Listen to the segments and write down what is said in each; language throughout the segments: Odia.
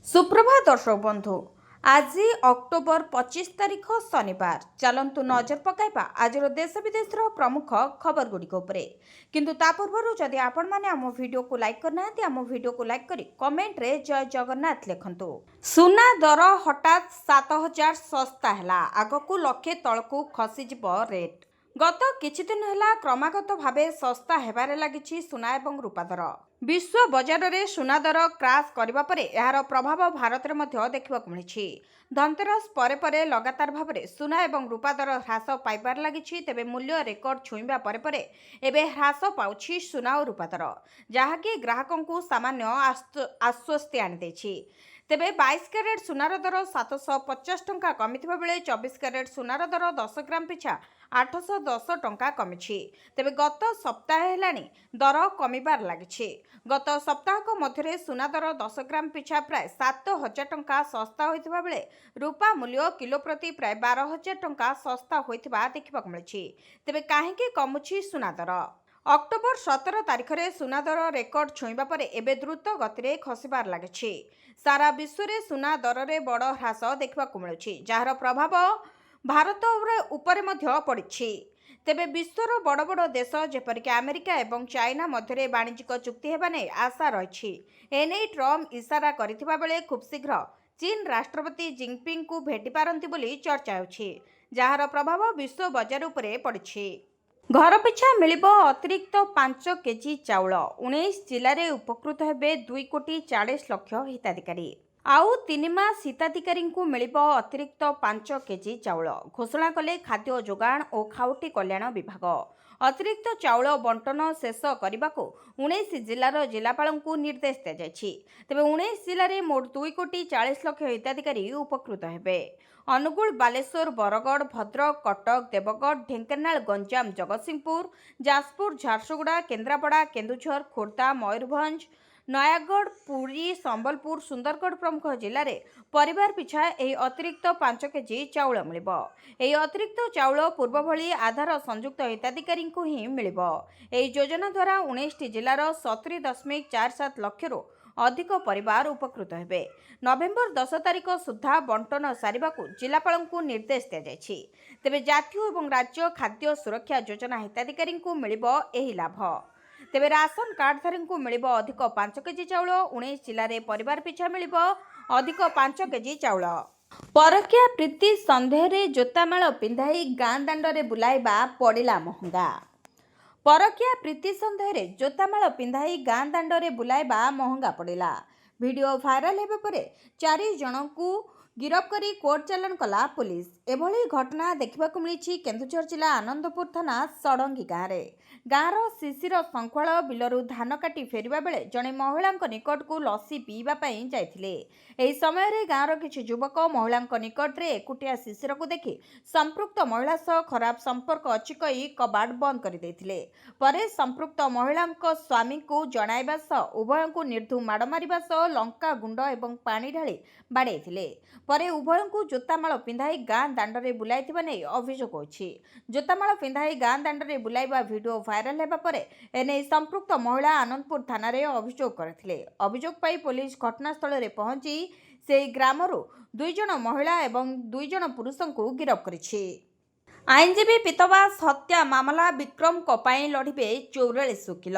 सुप्रभात दर्शक बंधु आज अक्टोबर 25 तारिख शनिवार चलतु नजर पकाइबा आज देश विदेश प्रमुख खबर गुड़िक किंतु ता पूर्व जदि आपण माने आम वीडियो को लाइक करना आम वीडियो को लाइक करी कमेंट रे जय जगन्नाथ लिखंतु। सुना दर हठात 7000 सस्ता हैला आगकू लक्षे तळकू खसीजिब रेट। गत किछि दिन हैला क्रमागत भावे सस्ता हेबारे लागिछि सुना एवं रूपा दर। विश्व बजार रे सुना दर क्राश करिबा परे एहार प्रभाव भारत रे मध्य देखिबाकू मिलिछि। धनतेरस परे परे लगातार भावे सुना एवं रूपा दर ह्रास पाइबार लागिछि। तेबे मूल्य रेकर्ड छुइबा परे परे एबे ह्रास पाउछि सुना और रूपा दर, जहाँकि ग्राहकंकु सामान्य आश्वस्ति आनि दैछि। तेबे 22 क्यारेट सुनार दर 750 टंका कमिथिबा बेले 24 क्यारेट सुनार दर 10 ग्राम पिछा 810 टंका कमिछि। तेबे गत सप्ताह हेलानी दर कमिबार लागिछि। गत सप्ताहक मध्यरे सुना दर 10 ग्राम पिछा प्राय 7000 टंका सस्ता होइथिबा बेले रूपा मूल्य किलो प्रति प्राय 12000 टंका सस्ता होइथिबा देखिबाकू मिलिछि। तेबे काहेकि कमुछि सुना दर? अक्टोबर 17 तारिख रे सुना दर रेकर्ड छुइबा परे एबे द्रुत गति खसिबार लागिछि। सारा विश्व रे सुना दर रे बड़ ह्रास देखिबाकू मिलुछि, जहार प्रभाव भारत उपरे मध्य पड़िछि। तेबे विश्वर बड़ बड़ देश जेपरिक अमेरिका एवं चाइना मध्यरे वाणिज्यिक चुक्ति हेबा नै आशा रहिछि। एनै ट्रम्प इशारा करिथिबा बेले खूब शीघ्र चीन राष्ट्रपति जिनपिंग को भेटी पारंती बोली चर्चा होछि, जहार प्रभाव विश्व बजार उपरे पड़िछि। घर पिछा मिलिबो अतिरिक्त 5 केजी चाउल। 19 जिले उपकृत हेबे 2 कोटी 40 लक्ष हिताधिकारी। आउ 3 मास हिताधिकारी को मिलिबो अतिरिक्त 5 केजी चाउल, घोषणा कले खाद्य जोगाण और खाउटी कल्याण विभाग। अतिरिक्त चाउल बंटन शेष करने को 19 जिलार जिलापाल को निर्देश दिया जायछि। तेबे 19 जिले में मोट 2 कोटी 40 लक्ष हिताधिकारी उपकृत हेबे। अनुगुल, बालेश्वर, बरगड़, भद्रक, कटक, देवगढ़, ढेंकानाल, गंजाम, जगतसिंहपुर, जाजपुर, झारसुगुड़ा, केन्द्रापड़ा, केन्दुझर, खोर्धा, मयूरभंज, नयागढ़, पुरी, संबलपुर, सुंदरगढ़ प्रमुख जिले में परिवार पिछा यह अतिरिक्त 5 केजी चाउल मिलिबो। यह अतिरिक्त चाउल पूर्व भली आधार संयुक्त हिताधिकारी को ही मिलिबो। यह योजना द्वारा 19 जिलार 70.47 लक्ष अधिक परिवार उपकृत हेबे। नवेम्बर 10 तारिख सुधा बंटन सारिबा को जिलापाल को निर्देश दिया जायछि। तेबे जातीय एवं राज्य खाद्य सुरक्षा योजना हिताधिकारी को मिलिबो एही लाभ। तेबे राशन कार्डधारी को मिलिबो अधिक 5 केजी चाउल। 19 जिले में परिवार पिछा मिलिबो अधिक 5 केजी चाउल। परकिया प्रीति संदेह रे जोतामाल पिंधाई गाँ दांडरे बुलाइबा पड़िला महंगा। परकिया प्रीति संदेह रे जोतामाल पिंधाई गाँ दांडरे बुलाइबा महंगा पड़िला। वीडियो वायरल हेबा परे 4 जन को गिरफ करी कोर्ट चालान कला पुलिस। एभली घटना देखिबाकू मिलिछि केन्दुझर जिला आनंदपुर थाना सड़ंगी गाँव रे। गाँवर शिशिर संख्वाल बिलरू धान काटी फेरिबा बेले जणे महिला निकट को लसी पीवा पई जाइथिले। एही समय रे गाँवर किछि युवक महिला निकट रे एकुटिया शिशिर को देखि संपृक्त महिला सह खराब संपर्क अछि कहि कबाट बंद करि दैथिले। परे संपृक्त महिला स्वामी को जणाइबा सह उभय को निर्धु माड़ मारिबा सह लंका गुंड एवं पानी ढाली बाड़ेइथिले। परे उभय को जोतामाल पिंधाई गाँ दांडरे बुलाइथिबा नै अभियोग होछि। जोतामाल पिंधाई गाँ दांडरे बुलाइबा वीडियो वायरल हेबा परे एने संपृक्त महिला आनंदपुर थाना रे अभियोग करथिले। अभियोग पाई पुलिस घटनास्थल रे पहुंची सेही ग्रामरू 2 जन महिला एवं 2 जन पुरुषों को गिरफ्त करिछि। आईनजीवी पीतवास हत्या मामला विक्रम को पाई लढ़िबे 44 वकिल।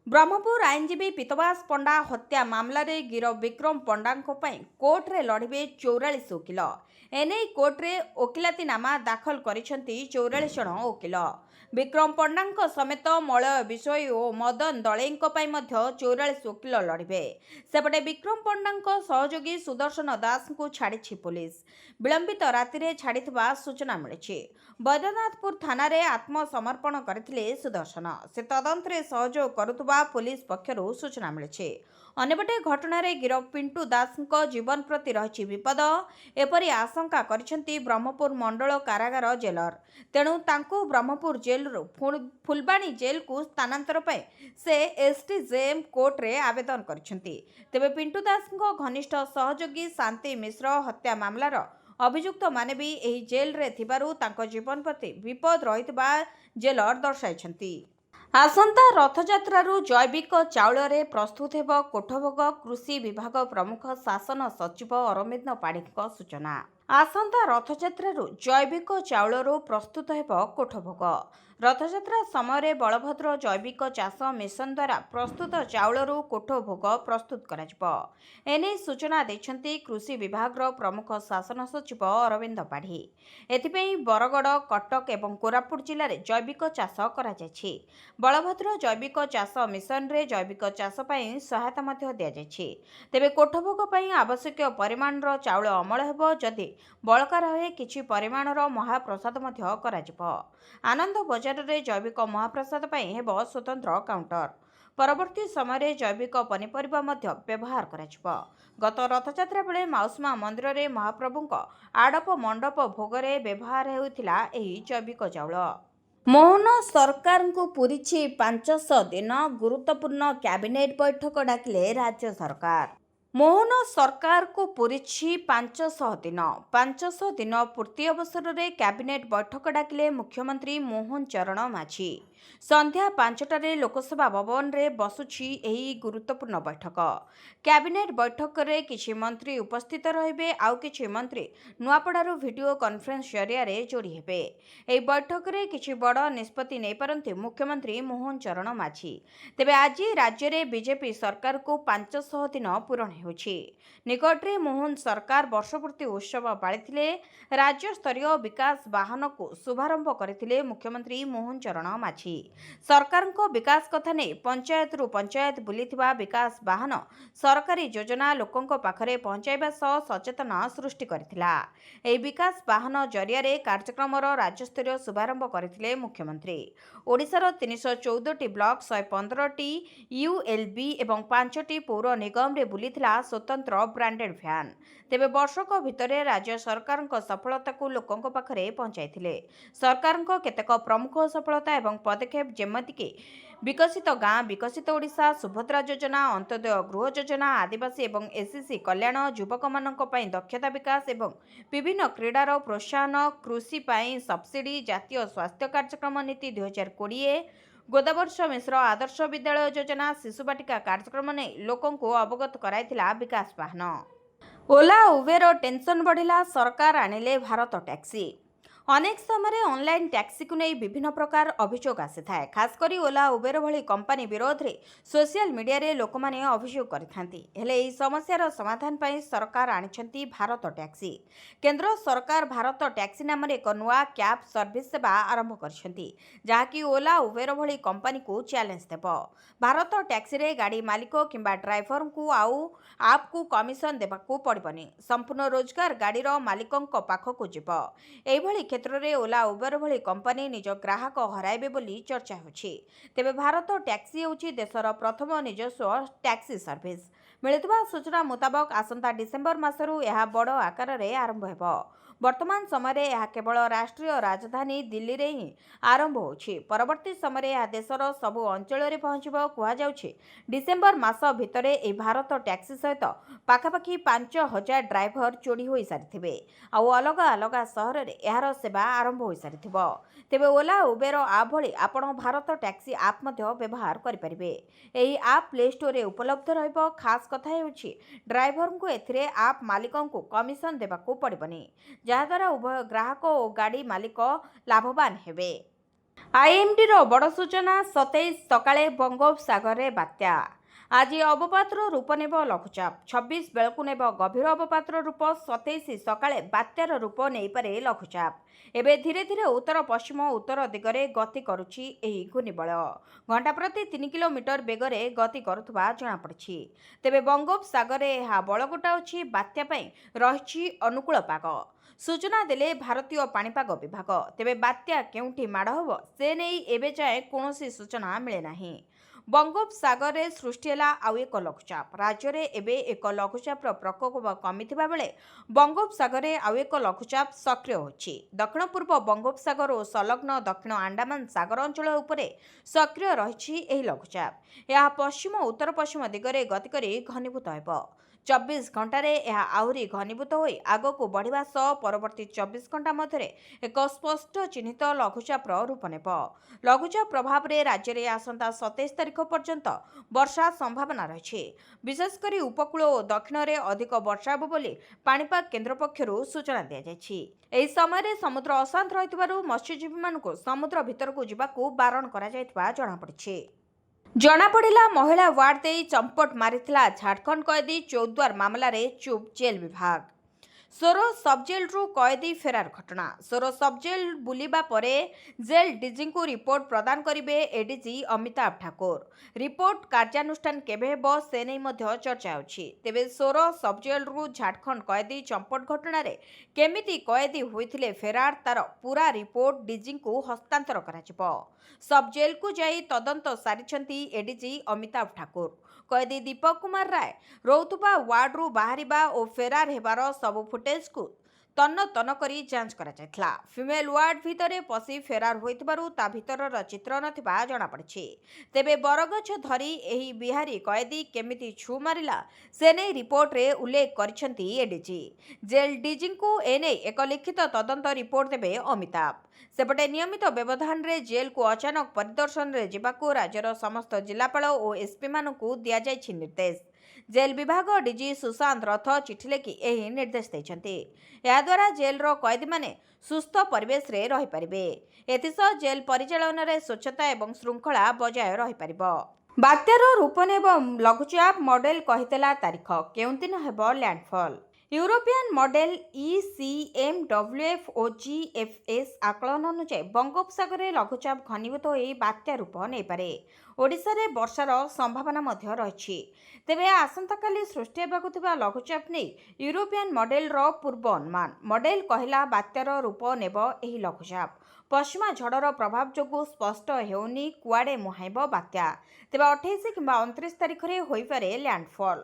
ब्रह्मपुर आईनजीवी पीतवास पंडा हत्या मामला रे गिरफ विक्रम पंडा कोर्ट रे लढ़िबे 44 वकिल। एने कोर्ट रे वकिलातीनामा दाखल करिसेंती 44 जन वकिल। विक्रम पंडा समेत मलय विषय और मदन दलेई 44 वकिल लड़िबे। सेपटे विक्रम पंडा सहयोगी सुदर्शन दास को छाड़ी पुलिस। विलंबित राति रे छाड़िथिबा सूचना मिली। बैद्यनाथपुर थाना रे आत्मसमर्पण करथिले सुदर्शन। से तदंत रे सहयोग करुथबा पुलिस पक्षरु सूचना मिली। अन्यपटे घटना रे गिरफ पिंटू दास जीवन प्रति रही विपद एपरी आशंका करिसेंती ब्रह्मपुर मंडल कारागार जेलर। तेणु तांको ब्रह्मपुर जेल फुलबाणी जेल को स्थानांतर पाई से एसटीजेएम कोर्ट रे आवेदन करिसेंती। तेबे पिंटू दास घनिष्ठ सहयोगी शांति मिश्र हत्या मामलार अभियुक्त माने भी एही जेल रे थिबारु तांको जीवन प्रति विपद रहितबा जेलर दर्शाइछंती। ଆସନ୍ତା ରଥଯାତ୍ରାରୁ ଜୈବିକ ଚାଉଳରେ ପ୍ରସ୍ତୁତ ହେବ କୋଠଭୋଗ। କୃଷି ବିଭାଗ ପ୍ରମୁଖ ଶାସନ ସଚିବ ଅରବିନ୍ଦ ପାଢ଼ୀଙ୍କ ସୂଚନା। ଆସନ୍ତା ରଥଯାତ୍ରାରୁ ଜୈବିକ ଚାଉଳରୁ ପ୍ରସ୍ତୁତ ହେବ କୋଠଭୋଗ। ରଥଯାତ୍ରା ସମୟରେ ବଳଭଦ୍ର ଜୈବିକ ଚାଷ ମିଶନ ଦ୍ୱାରା ପ୍ରସ୍ତୁତ ଚାଉଳରୁ କୋଠଭୋଗ ପ୍ରସ୍ତୁତ କରାଯିବ। ଏନେଇ ସୂଚନା ଦେଇଛନ୍ତି କୃଷି ବିଭାଗର ପ୍ରମୁଖ ଶାସନ ସଚିବ ଅରବିନ୍ଦ ପାଢ଼ୀ। ଏଥିପାଇଁ ବରଗଡ଼, କଟକ ଏବଂ କୋରାପୁଟ ଜିଲ୍ଲାରେ ଜୈବିକ ଚାଷ କରାଯାଇଛି। ବଳଭଦ୍ର ଜୈବିକ ଚାଷ ମିଶନରେ ଜୈବିକ ଚାଷ ପାଇଁ ସହାୟତା ମଧ୍ୟ ଦିଆଯାଇଛି। ତେବେ କୋଠଭୋଗ ପାଇଁ ଆବଶ୍ୟକୀୟ ପରିମାଣର ଚାଉଳ ଅମଳ ହେବ। ଯଦି ବଳକା ରହେ କିଛି ପରିମାଣର ମହାପ୍ରସାଦ ମଧ୍ୟ କରାଯିବ। ଆନନ୍ଦ ବଜାରରେ ଜୈବିକ ମହାପ୍ରସାଦ ପାଇଁ ହେବ ସ୍ୱତନ୍ତ୍ର କାଉଣ୍ଟର। ପରବର୍ତ୍ତୀ ସମୟରେ ଜୈବିକ ପନିପରିବା ମଧ୍ୟ ବ୍ୟବହାର କରାଯିବ। ଗତ ରଥଯାତ୍ରା ବେଳେ ମାଉସୀମା ମନ୍ଦିରରେ ମହାପ୍ରଭୁଙ୍କ ଆଡ଼ପ ମଣ୍ଡପ ଭୋଗରେ ବ୍ୟବହାର ହେଉଥିଲା ଏହି ଜୈବିକ ଚାଉଳ। ମୋହନ ସରକାରଙ୍କୁ ପୂରିଛି 500 ଦିନ। ଗୁରୁତ୍ୱପୂର୍ଣ୍ଣ କ୍ୟାବିନେଟ୍ ବୈଠକ ଡାକିଲେ ରାଜ୍ୟ ସରକାର। ମୋହନ ସରକାରକୁ ପୂରିଛି 500 ଦିନ। 500 ଦିନ ପୂର୍ତ୍ତି ଅବସରରେ କ୍ୟାବିନେଟ୍ ବୈଠକ ଡାକିଲେ ମୁଖ୍ୟମନ୍ତ୍ରୀ ମୋହନ ଚରଣ ମାଝୀ। ସନ୍ଧ୍ୟା 5ଟାରେ ଲୋକସେବା ଭବନରେ ବସୁଛି ଏହି ଗୁରୁତ୍ୱପୂର୍ଣ୍ଣ ବୈଠକ। କ୍ୟାବିନେଟ୍ ବୈଠକରେ କିଛି ମନ୍ତ୍ରୀ ଉପସ୍ଥିତ ରହିବେ, ଆଉ କିଛି ମନ୍ତ୍ରୀ ନୂଆପଡ଼ାରୁ ଭିଡ଼ିଓ କନଫରେନ୍ସ ଜରିଆରେ ଯୋଡ଼ି ହେବେ। ଏହି ବୈଠକରେ କିଛି ବଡ଼ ନିଷ୍ପତ୍ତି ନେଇପାରନ୍ତି ମୁଖ୍ୟମନ୍ତ୍ରୀ ମୋହନ ଚରଣ ମାଝୀ। ତେବେ ଆଜି ରାଜ୍ୟରେ ବିଜେପି ସରକାରକୁ 500 ଦିନ ପୂରଣ ହେଉଛି। ନିକଟରେ ମୋହନ ସରକାର ବର୍ଷପୂର୍ତ୍ତି ଉତ୍ସବ ପାଳିଥିଲେ। ରାଜ୍ୟସ୍ତରୀୟ ବିକାଶ ବାହନକୁ ଶୁଭାରମ୍ଭ କରିଥିଲେ ମୁଖ୍ୟମନ୍ତ୍ରୀ ମୋହନ ଚରଣ ମାଝୀ। ସରକାରଙ୍କ ବିକାଶ କଥା ନେଇ ପଞ୍ଚାୟତରୁ ପଞ୍ଚାୟତ ବୁଲିଥିବା ବିକାଶ ବାହନ ସରକାରୀ ଯୋଜନା ଲୋକଙ୍କ ପାଖରେ ପହଞ୍ଚାଇବା ସହ ସଚେତନତା ସୃଷ୍ଟି କରିଥିଲା। ଏହି ବିକାଶ ବାହନ ଜରିଆରେ କାର୍ଯ୍ୟକ୍ରମର ରାଜ୍ୟସ୍ତରୀୟ ଶୁଭାରମ୍ଭ କରିଥିଲେ ମୁଖ୍ୟମନ୍ତ୍ରୀ। ଓଡ଼ିଶାର 314ଟି ବ୍ଲକ, 115ଟି ୟୁଏଲ୍ବି ଏବଂ 5ଟି ପୌର ନିଗମରେ ବୁଲିଥିଲା ସ୍ୱତନ୍ତ୍ର ବ୍ରାଣ୍ଡେଡ୍ ଭ୍ୟାନ୍। ତେବେ ବର୍ଷକ ଭିତରେ ରାଜ୍ୟ ସରକାରଙ୍କ ସଫଳତାକୁ ଲୋକଙ୍କ ପାଖରେ ପହଞ୍ଚାଇଥିଲେ। ସରକାରଙ୍କ କେତେକ ପ୍ରମୁଖ ସଫଳତା ଏବଂ ପଦକ୍ଷେପ ଯେମିତିକି ବିକଶିତ ଗାଁ, ବିକଶିତ ଓଡ଼ିଶା, ସୁଭଦ୍ରା ଯୋଜନା, ଅନ୍ତ୍ୟୋଦୟ ଗୃହ ଯୋଜନା, ଆଦିବାସୀ ଏବଂ ଏସ୍ସି କଲ୍ୟାଣ, ଯୁବକମାନଙ୍କ ପାଇଁ ଦକ୍ଷତା ବିକାଶ ଏବଂ ବିଭିନ୍ନ କ୍ରୀଡ଼ାର ପ୍ରୋତ୍ସାହନ, କୃଷି ପାଇଁ ସବସିଡି, ଜାତୀୟ ସ୍ୱାସ୍ଥ୍ୟ କାର୍ଯ୍ୟକ୍ରମ ନୀତି 2020, ଗୋଦାବର୍ଷ ମିଶ୍ର ଆଦର୍ଶ ବିଦ୍ୟାଳୟ ଯୋଜନା, ଶିଶୁ ବାଟିକା କାର୍ଯ୍ୟକ୍ରମ ନେଇ ଲୋକଙ୍କୁ ଅବଗତ କରାଇଥିଲା ବିକାଶ ବାହନ। ଓଲା ଉବେର ଟେନସନ୍ ବଢ଼ିଲା, ସରକାର ଆଣିଲେ ଭାରତ ଟ୍ୟାକ୍ସି। ଅନେକ ସମୟରେ ଅନଲାଇନ୍ ଟ୍ୟାକ୍ସିକୁ ନେଇ ବିଭିନ୍ନ ପ୍ରକାର ଅଭିଯୋଗ ଆସିଥାଏ। ଖାସ୍ କରି ଓଲା ଉବେର ଭଳି କମ୍ପାନୀ ବିରୋଧରେ ସୋସିଆଲ ମିଡିଆରେ ଲୋକମାନେ ଅଭିଯୋଗ କରିଥାନ୍ତି। ହେଲେ ଏହି ସମସ୍ୟାର ସମାଧାନ ପାଇଁ ସରକାର ଆଣିଛନ୍ତି ଭାରତ ଟ୍ୟାକ୍ସି। କେନ୍ଦ୍ର ସରକାର ଭାରତ ଟ୍ୟାକ୍ସି ନାମରେ ଏକ ନୂଆ କ୍ୟାବ୍ ସର୍ଭିସ ସେବା ଆରମ୍ଭ କରିଛନ୍ତି, ଯାହାକି ଓଲା ଉବେର ଭଳି କମ୍ପାନୀକୁ ଚ୍ୟାଲେଞ୍ଜ ଦେବ। ଭାରତ ଟ୍ୟାକ୍ସିରେ ଗାଡ଼ି ମାଲିକ କିମ୍ବା ଡ୍ରାଇଭରଙ୍କୁ ଆଉ ଆପ୍କୁ କମିଶନ ଦେବାକୁ ପଡ଼ିବନି। ସମ୍ପୂର୍ଣ୍ଣ ରୋଜଗାର ଗାଡ଼ିର ମାଲିକଙ୍କ ପାଖକୁ ଯିବ। ଏହିଭଳି କ୍ଷେତ୍ରରେ ଓଲା ଉବେର ଭଳି କମ୍ପାନୀ ନିଜ ଗ୍ରାହକ ହରାଇବେ ବୋଲି ଚର୍ଚ୍ଚା ହେଉଛି। ତେବେ ଭାରତ ଟ୍ୟାକ୍ସି ହେଉଛି ଦେଶର ପ୍ରଥମ ନିଜସ୍ୱ ଟ୍ୟାକ୍ସି ସର୍ଭିସ। ମିଳିଥିବା ସୂଚନା ମୁତାବକ ଆସନ୍ତା ଡିସେମ୍ବର ମାସରୁ ଏହା ବଡ଼ ଆକାରରେ ଆରମ୍ଭ ହେବ। ବର୍ତ୍ତମାନ ସମୟରେ ଏହା କେବଳ ରାଷ୍ଟ୍ରୀୟ ରାଜଧାନୀ ଦିଲ୍ଲୀରେ ହିଁ ଆରମ୍ଭ ହେଉଛି। ପରବର୍ତ୍ତୀ ସମୟରେ ଏହା ଦେଶର ସବୁ ଅଞ୍ଚଳରେ ପହଞ୍ଚିବ। କୁହାଯାଉଛି ଡିସେମ୍ବର ମାସ ଭିତରେ ଏହି ଭାରତ ଟ୍ୟାକ୍ସି ସହିତ ପାଖାପାଖି 5,000 ଡ୍ରାଇଭର ଯୋଡ଼ି ହୋଇସାରିଥିବେ। ଆଉ ଅଲଗା ଅଲଗା ସହରରେ ଏହାର ସେବା ଆରମ୍ଭ ହୋଇସାରିଥିବ। ତେବେ ଓଲା ଉବେର ଆପ୍ ଭଳି ଆପଣ ଭାରତ ଟ୍ୟାକ୍ସି ଆପ୍ ମଧ୍ୟ ବ୍ୟବହାର କରିପାରିବେ। ଏହି ଆପ୍ ପ୍ଲେ ଷ୍ଟୋରରେ ଉପଲବ୍ଧ ରହିବ। ଖାସ୍ କଥା ହେଉଛି ଡ୍ରାଇଭରଙ୍କୁ ଏଥିରେ ଆପ୍ ମାଲିକଙ୍କୁ କମିଶନ ଦେବାକୁ ପଡ଼ିବନି, ଯାହାଦ୍ୱାରା ଉଭୟ ଗ୍ରାହକ ଓ ଗାଡ଼ି ମାଲିକ ଲାଭବାନ ହେବେ। ଆଇଏମ୍ଡିର ବଡ଼ ସୂଚନା, 27 ସକାଳେ ବଙ୍ଗୋପସାଗରରେ ବାତ୍ୟା। ଆଜି ଅବପାତର ରୂପ ନେବ ଲଘୁଚାପ। 26 ବେଳକୁ ନେବ ଗଭୀର ଅବପାତର ରୂପ। 27 ସକାଳେ ବାତ୍ୟାର ରୂପ ନେଇପାରେ ଲଘୁଚାପ। ଏବେ ଧୀରେ ଧୀରେ ଉତ୍ତର ପଶ୍ଚିମ ଉତ୍ତର ଦିଗରେ ଗତି କରୁଛି ଏହି ଘୂର୍ଣ୍ଣିବଳୟ। ଘଣ୍ଟା ପ୍ରତି 3 କିଲୋମିଟର ବେଗରେ ଗତି କରୁଥିବା ଜଣାପଡ଼ିଛି। ତେବେ ବଙ୍ଗୋପସାଗରରେ ଏହା ବଳ ଗୋଟାଉଛି। ବାତ୍ୟା ପାଇଁ ରହିଛି ଅନୁକୂଳ ପାଗ। ସୂଚନା ଦେଲେ ଭାରତୀୟ ପାଣିପାଗ ବିଭାଗ। ତେବେ ବାତ୍ୟା କେଉଁଠି ମାଡ଼ ହେବ ସେ ନେଇ ଏବେ ଯାଏଁ କୌଣସି ସୂଚନା ମିଳେନାହିଁ। ବଙ୍ଗୋପସାଗରରେ ସୃଷ୍ଟି ହେଲା ଆଉ ଏକ ଲଘୁଚାପ। ରାଜ୍ୟରେ ଏବେ ଏକ ଲଘୁଚାପର ପ୍ରକୋପ କମିଥିବା ବେଳେ ବଙ୍ଗୋପସାଗରରେ ଆଉ ଏକ ଲଘୁଚାପ ସକ୍ରିୟ ହୋଇଛି। ଦକ୍ଷିଣ ପୂର୍ବ ବଙ୍ଗୋପସାଗର ଓ ସଂଲଗ୍ନ ଦକ୍ଷିଣ ଆଣ୍ଡାମାନ ସାଗର ଅଞ୍ଚଳ ଉପରେ ସକ୍ରିୟ ରହିଛି ଏହି ଲଘୁଚାପ। ଏହା ପଶ୍ଚିମ ଉତ୍ତର ପଶ୍ଚିମ ଦିଗରେ ଗତି କରି ଘନୀଭୂତ ହେବ। 24 ଘଣ୍ଟାରେ ଏହା ଆହୁରି ଘନୀଭୂତ ହୋଇ ଆଗକୁ ବଢ଼ିବା ସହ ପରବର୍ତ୍ତୀ 24 ଘଣ୍ଟା ମଧ୍ୟରେ ଏକ ସ୍ପଷ୍ଟ ଚିହ୍ନିତ ଲଘୁଚାପର ରୂପ ନେବ। ଲଘୁଚାପ ପ୍ରଭାବରେ ରାଜ୍ୟରେ ଆସନ୍ତା 27 ତାରିଖ ପର୍ଯ୍ୟନ୍ତ ବର୍ଷା ସମ୍ଭାବନା ରହିଛି। ବିଶେଷ କରି ଉପକୂଳ ଓ ଦକ୍ଷିଣରେ ଅଧିକ ବର୍ଷା ହେବ ବୋଲି ପାଣିପାଗ କେନ୍ଦ୍ର ପକ୍ଷରୁ ସୂଚନା ଦିଆଯାଇଛି। ଏହି ସମୟରେ ସମୁଦ୍ର ଅଶାନ୍ତ ରହିଥିବାରୁ ମତ୍ସ୍ୟଜୀବୀମାନଙ୍କୁ ସମୁଦ୍ର ଭିତରକୁ ଯିବାକୁ ବାରଣ କରାଯାଇଥିବା ଜଣାପଡ଼ିଛି। ଜଣାପଡ଼ିଲା ମହିଳା ୱାର୍ଡ ଦେଇ ଚମ୍ପଟ ମାରିଥିଲା ଝାଡ଼ଖଣ୍ଡ କଏଦୀ ଚୌଦ୍ୱାର ମାମଲାରେ ଚୁପ୍ ଜେଲ୍ ବିଭାଗ। ସୋର ସବ୍ଜେଲ୍ରୁ କଏଦୀ ଫେରାର ଘଟଣା। ସୋର ସବ୍ଜେଲ୍ ବୁଲିବା ପରେ ଜେଲ୍ ଡିଜିଙ୍କୁ ରିପୋର୍ଟ ପ୍ରଦାନ କରିବେ ଏଡିଜି ଅମିତାଭ ଠାକୁର। ରିପୋର୍ଟ କାର୍ଯ୍ୟାନୁଷ୍ଠାନ କେବେ ହେବ ସେ ନେଇ ମଧ୍ୟ ଚର୍ଚ୍ଚା ହେଉଛି। ତେବେ ସୋର ସବ୍ଜେଲ୍ରୁ ଝାଡ଼ଖଣ୍ଡ କଏଦୀ ଚମ୍ପଟ ଘଟଣାରେ କେମିତି କଏଦୀ ହୋଇଥିଲେ ଫେରାର ତାର ପୂରା ରିପୋର୍ଟ ଡିଜିଙ୍କୁ ହସ୍ତାନ୍ତର କରାଯିବ। ସବ୍ଜେଲ୍କୁ ଯାଇ ତଦନ୍ତ ସାରିଛନ୍ତି ଏଡିଜି ଅମିତାଭ ଠାକୁର। କଏଦୀ ଦୀପକ କୁମାର ରାୟ ରହୁଥିବା ୱାର୍ଡରୁ ବାହାରିବା ଓ ଫେରାର ହେବାର ସବୁ ଫୁଟେଜକୁ ତନ୍ନ ତନ୍ନ କରି ଯାଞ୍ଚ କରାଯାଇଥିଲା। ଫିମେଲ ୱାର୍ଡ ଭିତରେ ପଶି ଫେରାର ହୋଇଥିବାରୁ ତା ଭିତରର ଚିତ୍ର ନଥିବା ଜଣାପଡ଼ିଛି। ତେବେ ବରଗଛ ଧରି ଏହି ବିହାରୀ କଏଦୀ କେମିତି ଛୁ ମାରିଲା ସେ ନେଇ ରିପୋର୍ଟରେ ଉଲ୍ଲେଖ କରିଛନ୍ତି ଏଡିଜି। ଜେଲ୍ ଡିଜିଙ୍କୁ ଏନେଇ ଏକ ଲିଖିତ ତଦନ୍ତ ରିପୋର୍ଟ ଦେବେ ଅମିତାଭ। ସେପଟେ ନିୟମିତ ବ୍ୟବଧାନରେ ଜେଲ୍କୁ ଅଚାନକ ପରିଦର୍ଶନରେ ଯିବାକୁ ରାଜ୍ୟର ସମସ୍ତ ଜିଲ୍ଲାପାଳ ଓ ଏସ୍ପିମାନଙ୍କୁ ଦିଆଯାଇଛି ନିର୍ଦ୍ଦେଶ। ଜେଲ୍ ବିଭାଗ ଡିଜି ସୁଶାନ୍ତ ରଥ ଚିଠି ଲେଖି ଏହି ନିର୍ଦ୍ଦେଶ ଦେଇଛନ୍ତି। ଏହାଦ୍ୱାରା ଜେଲ୍ର କଏଦୀମାନେ ସୁସ୍ଥ ପରିବେଶରେ ରହିପାରିବେ। ଏଥିସହ ଜେଲ୍ ପରିଚାଳନାରେ ସ୍ୱଚ୍ଛତା ଏବଂ ଶୃଙ୍ଖଳା ବଜାୟ ରହିପାରିବ। ବାତ୍ୟାର ରୂପ ନେବ ଲଘୁଚାପ ମଡେଲ କହିଥିଲା ତାରିଖ। କେଉଁଦିନ ହେବ ଲ୍ୟାଣ୍ଡଫଲ୍? ୟୁରୋପିଆନ୍ ମଡେଲ ECMWF ଓ GFS ଆକଳନ ଅନୁଯାୟୀ ବଙ୍ଗୋପସାଗରରେ ଲଘୁଚାପ ଘନୀଭୂତ ହୋଇ ବାତ୍ୟା ରୂପ ନେଇପାରେ। ଓଡ଼ିଶାରେ ବର୍ଷାର ସମ୍ଭାବନା ମଧ୍ୟ ରହିଛି। ତେବେ ଆସନ୍ତାକାଲି ସୃଷ୍ଟି ହେବାକୁ ଥିବା ଲଘୁଚାପ ନେଇ ୟୁରୋପିଆନ୍ ମଡେଲର ପୂର୍ବ ଅନୁମାନ। ମଡେଲ କହିଲା ବାତ୍ୟାର ରୂପ ନେବ ଏହି ଲଘୁଚାପ। ପଶ୍ଚିମା ଝଡ଼ର ପ୍ରଭାବ ଯୋଗୁଁ ସ୍ପଷ୍ଟ ହେଉନି କୁଆଡ଼େ ମୁହାଁଇବ ବାତ୍ୟା। ତେବେ 28 କିମ୍ବା 29 ତାରିଖରେ ହୋଇପାରେ ଲ୍ୟାଣ୍ଡଫଲ୍।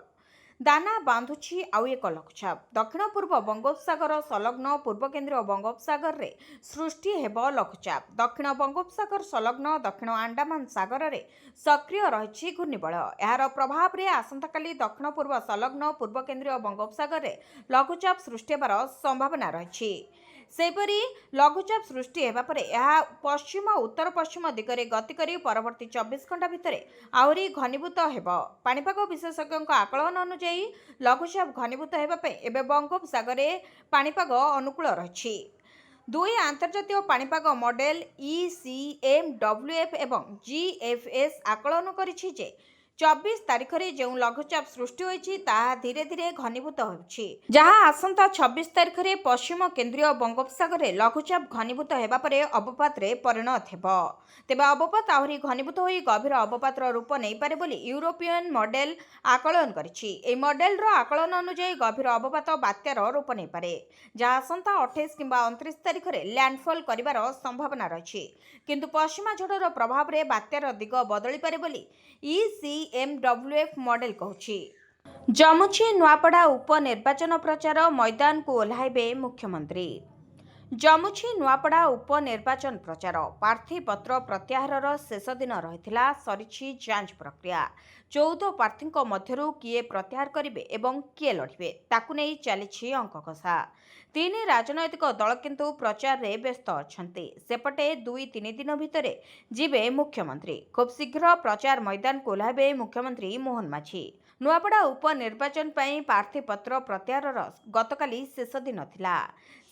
ଦାନା ବାନ୍ଧୁଛି ଆଉ ଏକ ଲଘୁଚାପ। ଦକ୍ଷିଣ ପୂର୍ବ ବଙ୍ଗୋପସାଗର ସଂଲଗ୍ନ ପୂର୍ବ କେନ୍ଦ୍ରୀୟ ବଙ୍ଗୋପସାଗରରେ ସୃଷ୍ଟି ହେବ ଲଘୁଚାପ। ଦକ୍ଷିଣ ବଙ୍ଗୋପସାଗର ସଂଲଗ୍ନ ଦକ୍ଷିଣ ଆଣ୍ଡାମାନ ସାଗରରେ ସକ୍ରିୟ ରହିଛି ଘୂର୍ଣ୍ଣିବଳୟ। ଏହାର ପ୍ରଭାବରେ ଆସନ୍ତାକାଲି ଦକ୍ଷିଣ ପୂର୍ବ ସଂଲଗ୍ନ ପୂର୍ବ କେନ୍ଦ୍ରୀୟ ବଙ୍ଗୋପସାଗରରେ ଲଘୁଚାପ ସୃଷ୍ଟି ହେବାର ସମ୍ଭାବନା ରହିଛି। ସେହିପରି ଲଘୁଚାପ ସୃଷ୍ଟି ହେବା ପରେ ଏହା ପଶ୍ଚିମ ଉତ୍ତର ପଶ୍ଚିମ ଦିଗରେ ଗତି କରି ପରବର୍ତ୍ତୀ 24 ଘଣ୍ଟା ଭିତରେ ଆହୁରି ଘନୀଭୂତ ହେବ। ପାଣିପାଗ ବିଶେଷଜ୍ଞଙ୍କ ଆକଳନ ଅନୁଯାୟୀ ଲଘୁଚାପ ଘନୀଭୂତ ହେବା ପାଇଁ ଏବେ ବଙ୍ଗୋପସାଗରରେ ପାଣିପାଗ ଅନୁକୂଳ ରହିଛି। ଦୁଇ ଆନ୍ତର୍ଜାତୀୟ ପାଣିପାଗ ମଡେଲ ECMWF ଏବଂ GFS ଆକଳନ କରିଛି ଯେ 24 ତାରିଖରେ ଯେଉଁ ଲଘୁଚାପ ସୃଷ୍ଟି ହୋଇଛି ତାହା ଧୀରେ ଧୀରେ ଘନୀଭୂତ ହେଉଛି, ଯାହା ଆସନ୍ତା 26 ତାରିଖରେ ପଶ୍ଚିମ କେନ୍ଦ୍ରୀୟ ବଙ୍ଗୋପସାଗରରେ ଲଘୁଚାପ ଘନୀଭୂତ ହେବା ପରେ ଅବପାତରେ ପରିଣତ ହେବ। ତେବେ ଅବପାତ ଆହୁରି ଘନୀଭୂତ ହୋଇ ଗଭୀର ଅବପାତର ରୂପ ନେଇପାରେ ବୋଲି ୟୁରୋପିଆନ୍ ମଡେଲ ଆକଳନ କରିଛି। ଏହି ମଡେଲର ଆକଳନ ଅନୁଯାୟୀ ଗଭୀର ଅବପାତ ବାତ୍ୟାର ରୂପ ନେଇପାରେ, ଯାହା ଆସନ୍ତା 28 କିମ୍ବା 29 ତାରିଖରେ ଲ୍ୟାଣ୍ଡଫଲ୍ କରିବାର ସମ୍ଭାବନା ରହିଛି। କିନ୍ତୁ ପଶ୍ଚିମା ଝଡ଼ର ପ୍ରଭାବରେ ବାତ୍ୟାର ଦିଗ ବଦଳିପାରେ ବୋଲି ECMWF ମଡେଲ କହୁଛି। ଜମୁଛି ନୂଆପଡ଼ା ଉପନିର୍ବାଚନ ପ୍ରଚାର ମଇଦାନକୁ ଓହ୍ଲାଇବେ ମୁଖ୍ୟମନ୍ତ୍ରୀ। ଜମୁଛି ନୂଆପଡ଼ା ଉପନିର୍ବାଚନ ପ୍ରଚାର। ପ୍ରାର୍ଥୀପତ୍ର ପ୍ରତ୍ୟାହାରର ଶେଷ ଦିନ ରହିଥିଲା। ସରିଛି ଯାଞ୍ଚ ପ୍ରକ୍ରିୟା। 14 ପ୍ରାର୍ଥୀଙ୍କ ମଧ୍ୟରୁ କିଏ ପ୍ରତ୍ୟାହାର କରିବେ ଏବଂ କିଏ ଲଢ଼ିବେ ତାକୁ ନେଇ ଚାଲିଛି ଅଙ୍କ କଷା। 3 ରାଜନୈତିକ ଦଳ କିନ୍ତୁ ପ୍ରଚାରରେ ବ୍ୟସ୍ତ ଅଛନ୍ତି। ସେପଟେ 2-3 ଦିନ ଭିତରେ ଯିବେ ମୁଖ୍ୟମନ୍ତ୍ରୀ। ଖୁବ୍ ଶୀଘ୍ର ପ୍ରଚାର ମଇଦାନକୁ ଓହ୍ଲାଇବେ ମୁଖ୍ୟମନ୍ତ୍ରୀ ମୋହନ ମାଝୀ। ନୂଆପଡ଼ା ଉପନିର୍ବାଚନ ପାଇଁ ପ୍ରାର୍ଥୀପତ୍ର ପ୍ରତ୍ୟାହାରର ଗତକାଲି ଶେଷ ଦିନ ଥିଲା।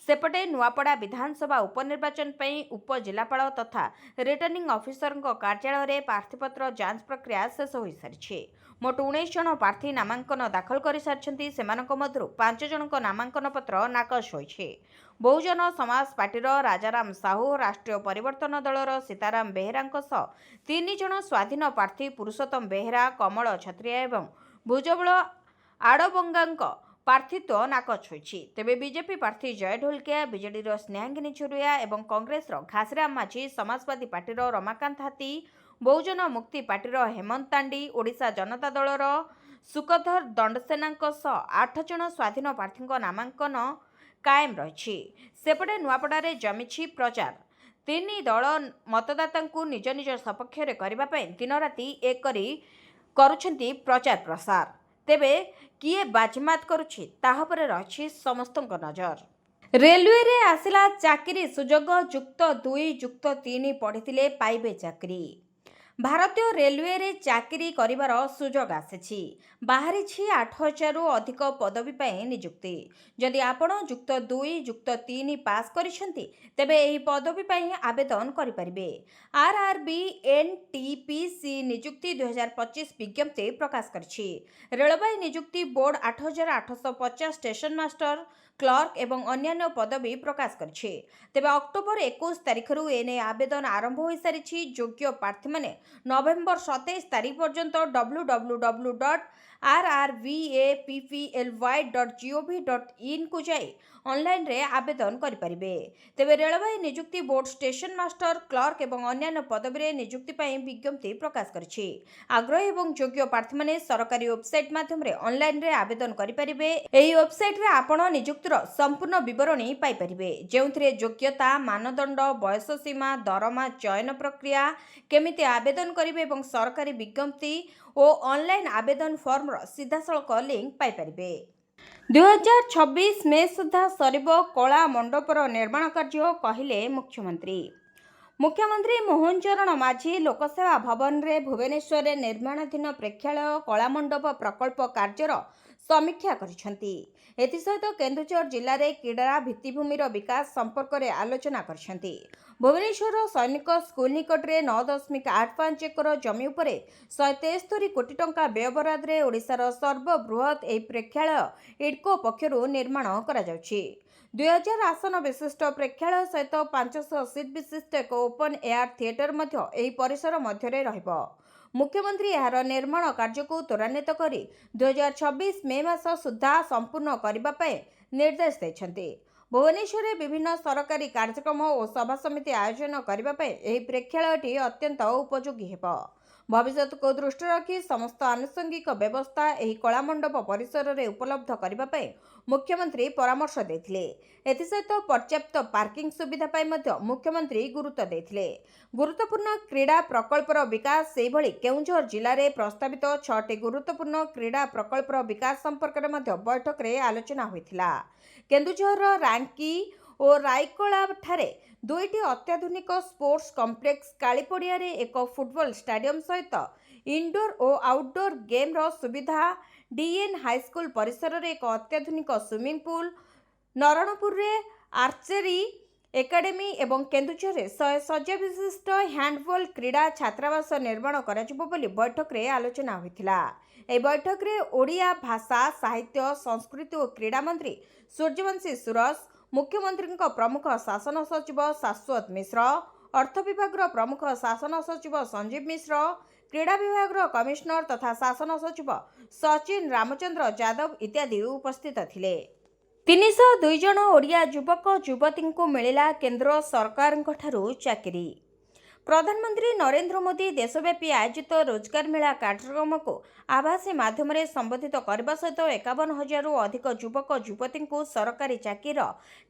ସେପଟେ ନୂଆପଡ଼ା ବିଧାନସଭା ଉପନିର୍ବାଚନ ପାଇଁ ଉପଜିଲ୍ଲାପାଳ ତଥା ରିଟର୍ଣ୍ଣିଂ ଅଫିସରଙ୍କ କାର୍ଯ୍ୟାଳୟରେ ପ୍ରାର୍ଥୀପତ୍ର ଯାଞ୍ଚ ପ୍ରକ୍ରିୟା ଶେଷ ହୋଇସାରିଛି। ମୋଟ 19 ଜଣ ପ୍ରାର୍ଥୀ ନାମାଙ୍କନ ଦାଖଲ କରିସାରିଛନ୍ତି। ସେମାନଙ୍କ ମଧ୍ୟରୁ 5 ଜଣଙ୍କ ନାମାଙ୍କନ ପତ୍ର ନାକଚ ହୋଇଛି। ବହୁଜନ ସମାଜ ପାର୍ଟିର ରାଜାରାମ ସାହୁ, ରାଷ୍ଟ୍ରୀୟ ପରିବର୍ତ୍ତନ ଦଳର ସୀତାରାମ ବେହେରାଙ୍କ ସହ 3 ଜଣ ସ୍ୱାଧୀନ ପ୍ରାର୍ଥୀ ପୁରୁଷୋତ୍ତମ ବେହେରା, କମଳ ଛତ୍ରିଆ ଏବଂ ଭୁଜବଳ ଆଡ଼ବଙ୍ଗାଙ୍କ ପ୍ରାର୍ଥୀତ୍ୱ ନାକଚ ହୋଇଛି। ତେବେ ବିଜେପି ପ୍ରାର୍ଥୀ ଜୟ ଢୋଲକିଆ, ବିଜେଡିର ସ୍ନେହାଙ୍ଗିନୀ ଛୁରିଆ ଏବଂ କଂଗ୍ରେସର ଘାସିରାମ ମାଝୀ, ସମାଜବାଦୀ ପାର୍ଟିର ରମାକାନ୍ତ ହାତୀ, ବହୁଜନ ମୁକ୍ତି ପାର୍ଟିର ହେମନ୍ତ ତାଣ୍ଡି, ଓଡ଼ିଶା ଜନତା ଦଳର ସୁକଧର ଦଣ୍ଡସେନାଙ୍କ ସହ 8 ଜଣ ସ୍ୱାଧୀନ ପ୍ରାର୍ଥୀଙ୍କ ନାମାଙ୍କନ କାଏମ ରହିଛି। ସେପଟେ ନୂଆପଡ଼ାରେ ଜମିଛି ପ୍ରଚାର। 3 ଦଳ ମତଦାତାଙ୍କୁ ନିଜ ନିଜ ସପକ୍ଷରେ କରିବା ପାଇଁ ଦିନରାତି ଏକ କରି କରୁଛନ୍ତି ପ୍ରଚାର ପ୍ରସାର। ତେବେ କିଏ ବାଜିମାତ କରୁଛି ତାହା ଉପରେ ରହିଛି ସମସ୍ତଙ୍କ ନଜର। ରେଲୱେରେ ଆସିଲା ଚାକିରି ସୁଯୋଗ। ଯୁକ୍ତ 2 ଯୁକ୍ତ 3 ପଢ଼ିଥିଲେ ପାଇବେ ଚାକିରି। ଭାରତୀୟ ରେଲୱେରେ ଚାକିରି କରିବାର ସୁଯୋଗ ଆସିଛି। ବାହାରିଛି 8,000ରୁ ଅଧିକ ପଦବୀ ପାଇଁ ନିଯୁକ୍ତି। ଯଦି ଆପଣ ଯୁକ୍ତ 2 ଯୁକ୍ତ 3 ପାସ୍ କରିଛନ୍ତି ତେବେ ଏହି ପଦବୀ ପାଇଁ ଆବେଦନ କରିପାରିବେ। ଆର୍ଆର୍ବି ଏନ୍ଟିପିସି ନିଯୁକ୍ତି 2025 ବିଜ୍ଞପ୍ତି ପ୍ରକାଶ କରିଛି। ରେଳବାଇ ନିଯୁକ୍ତି ବୋର୍ଡ 8,850 ଷ୍ଟେସନ ମାଷ୍ଟର, କ୍ଲର୍କ ଏବଂ ଅନ୍ୟାନ୍ୟ ପଦବୀ ପ୍ରକାଶ କରିଛି। ତେବେ ଅକ୍ଟୋବର 21 ତାରିଖରୁ ଏନେଇ ଆବେଦନ ଆରମ୍ଭ ହୋଇସାରିଛି। ଯୋଗ୍ୟ ପ୍ରାର୍ଥୀମାନେ ନଭେମ୍ବର 27 ତାରିଖ ପର୍ଯ୍ୟନ୍ତ www.rrvapply.gov.in କୁ ଯାଇ ଅନଲାଇନରେ ଆବେଦନ କରିପାରିବେ। ତେବେ ରେଳବାଇ ନିଯୁକ୍ତି ବୋର୍ଡ ଷ୍ଟେସନ ମାଷ୍ଟର, କ୍ଲର୍କ ଏବଂ ଅନ୍ୟାନ୍ୟ ପଦବୀରେ ନିଯୁକ୍ତି ପାଇଁ ବିଜ୍ଞପ୍ତି ପ୍ରକାଶ କରିଛି। ଆଗ୍ରହୀ ଏବଂ ଯୋଗ୍ୟ ପ୍ରାର୍ଥୀମାନେ ସରକାରୀ ୱେବସାଇଟ ମାଧ୍ୟମରେ ଅନଲାଇନରେ ଆବେଦନ କରିପାରିବେ। ଏହି ୱେବସାଇଟରେ ଆପଣ ନିଯୁକ୍ତିର ସମ୍ପୂର୍ଣ୍ଣ ବିବରଣୀ ପାଇପାରିବେ, ଯେଉଁଥିରେ ଯୋଗ୍ୟତା, ମାନଦଣ୍ଡ, ବୟସ ସୀମା, ଦରମା, ଚୟନ ପ୍ରକ୍ରିୟା, କେମିତି ଆବେଦନ କରିବେ ଏବଂ ସରକାରୀ ବିଜ୍ଞପ୍ତି ଓ ଅନଲାଇନ ଆବେଦନ ଫର୍ମର ସିଧାସଳଖ ଲିଙ୍କ ପାଇପାରିବେ। 2026 ମେ ସୁଦ୍ଧା ସରିବ କଳା ମଣ୍ଡପର ନିର୍ମାଣ କାର୍ଯ୍ୟ, କହିଲେ ମୁଖ୍ୟମନ୍ତ୍ରୀ। ମୁଖ୍ୟମନ୍ତ୍ରୀ ମୋହନ ଚରଣ ମାଝୀ ଲୋକସେବା ଭବନରେ ଭୁବନେଶ୍ୱରରେ ନିର୍ମାଣାଧୀନ ପ୍ରେକ୍ଷାଳୟ କଳାମଣ୍ଡପ ପ୍ରକଳ୍ପ କାର୍ଯ୍ୟର ସମୀକ୍ଷା କରିଛନ୍ତି। ଏଥିସହିତ କେନ୍ଦୁଝର ଜିଲ୍ଲାରେ କ୍ରୀଡ଼ା ଭିତ୍ତିଭୂମିର ବିକାଶ ସମ୍ପର୍କରେ ଆଲୋଚନା କରିଛନ୍ତି। ଭୁବନେଶ୍ୱର ସୈନିକ ସ୍କୁଲ ନିକଟରେ 9.85 ଏକର ଜମି ଉପରେ 173 କୋଟି ଟଙ୍କା ବ୍ୟୟବରାଦରେ ଓଡ଼ିଶାର ସର୍ବବୃହତ୍ ଏହି ପ୍ରେକ୍ଷାଳୟ ଇଡ୍କୋ ପକ୍ଷରୁ ନିର୍ମାଣ କରାଯାଉଛି। 2000 ଆସନ ବିଶିଷ୍ଟ ପ୍ରେକ୍ଷାଳୟ ସହିତ 500 ସିଟ୍ ବିଶିଷ୍ଟ ଏକ ଓପନ୍ ଏୟାର ଥିଏଟର ମଧ୍ୟ ଏହି ପରିସର ମଧ୍ୟରେ ରହିବ। ମୁଖ୍ୟମନ୍ତ୍ରୀ ଏହାର ନିର୍ମାଣ କାର୍ଯ୍ୟକୁ ତ୍ୱରାନ୍ୱିତ କରି 2026 ମେ ମାସ ସୁଦ୍ଧା ସମ୍ପୂର୍ଣ୍ଣ କରିବା ପାଇଁ ନିର୍ଦ୍ଦେଶ ଦେଇଛନ୍ତି। ଭୁବନେଶ୍ୱରରେ ବିଭିନ୍ନ ସରକାରୀ କାର୍ଯ୍ୟକ୍ରମ ଓ ସଭାସମିତି ଆୟୋଜନ କରିବା ପାଇଁ ଏହି ପ୍ରେକ୍ଷାଳୟଟି ଅତ୍ୟନ୍ତ ଉପଯୋଗୀ ହେବ। ଭବିଷ୍ୟତକୁ ଦୃଷ୍ଟିରେ ରଖି ସମସ୍ତ ଆନୁଷଙ୍ଗିକ ବ୍ୟବସ୍ଥା ଏହି କଳାମଣ୍ଡପ ପରିସରରେ ଉପଲବ୍ଧ କରିବା ପାଇଁ ମୁଖ୍ୟମନ୍ତ୍ରୀ ପରାମର୍ଶ ଦେଇଥିଲେ। ଏଥିସହିତ ପର୍ଯ୍ୟାପ୍ତ ପାର୍କିଂ ସୁବିଧା ପାଇଁ ମଧ୍ୟ ମୁଖ୍ୟମନ୍ତ୍ରୀ ଗୁରୁତ୍ୱ ଦେଇଥିଲେ। ଗୁରୁତ୍ୱପୂର୍ଣ୍ଣ କ୍ରୀଡ଼ା ପ୍ରକଳ୍ପର ବିକାଶ, ସେହିଭଳି କେଉଁଝର ଜିଲ୍ଲାରେ ପ୍ରସ୍ତାବିତ 6ଟି ଗୁରୁତ୍ୱପୂର୍ଣ୍ଣ କ୍ରୀଡ଼ା ପ୍ରକଳ୍ପର ବିକାଶ ସମ୍ପର୍କରେ ମଧ୍ୟ ବୈଠକରେ ଆଲୋଚନା ହୋଇଥିଲା। କେନ୍ଦୁଝରର ରାଙ୍କି ଓ ରାଇକଳାଠାରେ 2ଟି ଅତ୍ୟାଧୁନିକ ସ୍ପୋର୍ଟସ କମ୍ପ୍ଲେକ୍ସ, କାଳିପଡ଼ିଆରେ ଏକ ଫୁଟବଲ ଷ୍ଟାଡିୟମ ସହିତ ଇନଡୋର ଓ ଆଉଟଡୋର ଗେମ୍ର ସୁବିଧା, ଡିଏନ୍ ହାଇସ୍କୁଲ ପରିସରରେ ଏକ ଅତ୍ୟାଧୁନିକ ସୁଇମିଂ ପୁଲ, ନରଣପୁରରେ ଆର୍ଚେରୀ ଏକାଡେମୀ ଏବଂ କେନ୍ଦୁଝରରେ 100 ଶଯ୍ୟା ବିଶିଷ୍ଟ ହ୍ୟାଣ୍ଡବଲ କ୍ରୀଡ଼ା ଛାତ୍ରାବାସ ନିର୍ମାଣ କରାଯିବ ବୋଲି ବୈଠକରେ ଆଲୋଚନା ହୋଇଥିଲା। ଏହି ବୈଠକରେ ଓଡ଼ିଆ ଭାଷା, ସାହିତ୍ୟ, ସଂସ୍କୃତି ଓ କ୍ରୀଡ଼ା ମନ୍ତ୍ରୀ ସୂର୍ଯ୍ୟବଂଶୀ ସୁରସ, ମୁଖ୍ୟମନ୍ତ୍ରୀଙ୍କ ପ୍ରମୁଖ ଶାସନ ସଚିବ ଶାଶ୍ୱତ ମିଶ୍ର, ଅର୍ଥ ବିଭାଗର ପ୍ରମୁଖ ଶାସନ ସଚିବ ସଞ୍ଜୀବ ମିଶ୍ର, କ୍ରୀଡ଼ା ବିଭାଗର କମିଶନର ତଥା ଶାସନ ସଚିବ ସଚିନ ରାମଚନ୍ଦ୍ର ଯାଦବ ଇତ୍ୟାଦି ଉପସ୍ଥିତ ଥିଲେ। 302 ଜଣ ଓଡ଼ିଆ ଯୁବକ ଯୁବତୀଙ୍କୁ ମିଳିଲା କେନ୍ଦ୍ର ସରକାରଙ୍କଠାରୁ ଚାକିରି। ପ୍ରଧାନମନ୍ତ୍ରୀ ନରେନ୍ଦ୍ର ମୋଦି ଦେଶବ୍ୟାପୀ ଆୟୋଜିତ ରୋଜଗାର ମେଳା କାର୍ଯ୍ୟକ୍ରମକୁ ଆଭାସୀ ମାଧ୍ୟମରେ ସମ୍ବୋଧିତ କରିବା ସହିତ 51,000ରୁ ଅଧିକ ଯୁବକ ଯୁବତୀଙ୍କୁ ସରକାରୀ ଚାକିରିର